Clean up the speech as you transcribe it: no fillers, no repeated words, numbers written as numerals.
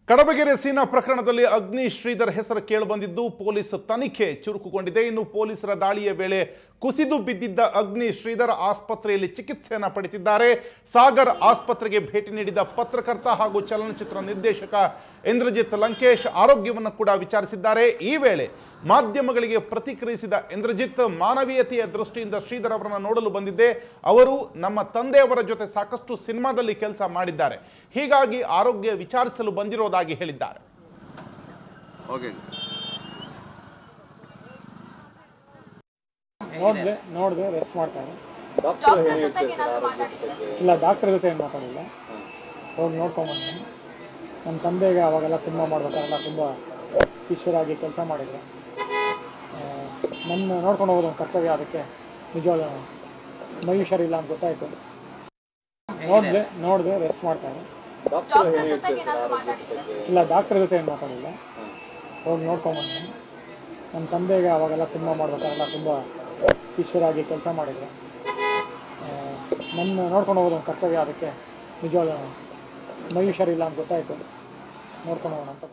ಕಡಬಗೆರೆ ಸೀನಾ ಪ್ರಕರಣದಲ್ಲಿ ಅಗ್ನಿ ಶ್ರೀಧರ್ ಹೆಸರು ಕೇಳಿಬಂದಿದ್ದು ಪೊಲೀಸ್ ತನಿಖೆ ಚುರುಕುಗೊಂಡಿದೆ. ಇನ್ನು ಪೊಲೀಸರ ದಾಳಿಯ ವೇಳೆ ಕುಸಿದು ಬಿದ್ದಿದ್ದ ಅಗ್ನಿ ಶ್ರೀಧರ್ ಆಸ್ಪತ್ರೆಯಲ್ಲಿ ಚಿಕಿತ್ಸೆಯನ್ನು ಪಡೆದಿದ್ದಾರೆ. ಸಾಗರ್ ಆಸ್ಪತ್ರೆಗೆ ಭೇಟಿ ನೀಡಿದ ಪತ್ರಕರ್ತ ಹಾಗೂ ಚಲನಚಿತ್ರ ನಿರ್ದೇಶಕ ಇಂದ್ರಜಿತ್ ಲಂಕೇಶ್ ಆರೋಗ್ಯವನ್ನು ಕೂಡ ವಿಚಾರಿಸಿದ್ದಾರೆ. ಈ ವೇಳೆ ಮಾಧ್ಯಮಗಳಿಗೆ ಪ್ರತಿಕ್ರಿಯಿಸಿದ ಇಂದ್ರಜಿತ್, ಮಾನವೀಯತೆಯ ದೃಷ್ಟಿಯಿಂದ ಶ್ರೀಧರ್ ಅವರನ್ನು ನೋಡಲು ಬಂದಿದ್ದೆ. ಅವರು ನಮ್ಮ ತಂದೆಯವರ ಜೊತೆ ಸಾಕಷ್ಟು ಸಿನಿಮಾದಲ್ಲಿ ಕೆಲಸ ಮಾಡಿದ್ದಾರೆ, ಹೀಗಾಗಿ ಆರೋಗ್ಯ ವಿಚಾರಿಸಲು ಬಂದಿರೋದಾಗಿ ಹೇಳಿದ್ದಾರೆ. ನೋಡಿದೆ ರೆಸ್ಟ್ ಮಾಡ್ತಾರೆ. ಇಲ್ಲ, ಡಾಕ್ಟರ್ ಜೊತೆ ಏನು ಮಾತಾಡಿಲ್ಲ, ಹೋಗಿ ನೋಡ್ಕೊಂಬಂದು. ನಮ್ಮ ತಂದೆಗೆ ಅವಾಗೆಲ್ಲ ಸಿನಿಮಾ ಮಾಡ್ಬೇಕಾರೆಲ್ಲ ತುಂಬ ಶಿಷ್ಯರಾಗಿ ಕೆಲಸ ಮಾಡಿದ್ರು. ನನ್ನ ನೋಡ್ಕೊಂಡು ಹೋಗೋದು ಒಂದು ಕರ್ತವ್ಯ, ಅದಕ್ಕೆ ನಿಜವಾದ ಮೈ ಹುಷಾರಿಲ್ಲ ಅಂತ ಗೊತ್ತಾಯಿತು. ನೋಡಿದೆ ರೆಸ್ಟ್ ಮಾಡ್ತಾರೆ. ಇಲ್ಲ, ಡಾಕ್ಟರ್ ಜೊತೆ ಏನು ಮಾತಾಡಿಲ್ಲ, ಹೋಗಿ ನೋಡ್ಕೊಂಬಂದು. ನಮ್ಮ ತಂದೆಗೆ ಅವಾಗೆಲ್ಲ ಸಿನಿಮಾ ಮಾಡ್ಬೇಕಾರೆಲ್ಲ ತುಂಬ ಶಿಷ್ಯರಾಗಿ ಕೆಲಸ ಮಾಡಿದ್ರು. ನನ್ನ ನೋಡ್ಕೊಂಡು ಹೋಗೋದು ಒಂದು ಕರ್ತವ್ಯ, ಅದಕ್ಕೆ ನಿಜವಾದ ಮೈ ಹುಷಾರಿಲ್ಲ ಅಂತ ಗೊತ್ತಾಯಿತು, ನೋಡ್ಕೊಂಡು ಹೋಗೋಣ ಅಂತ.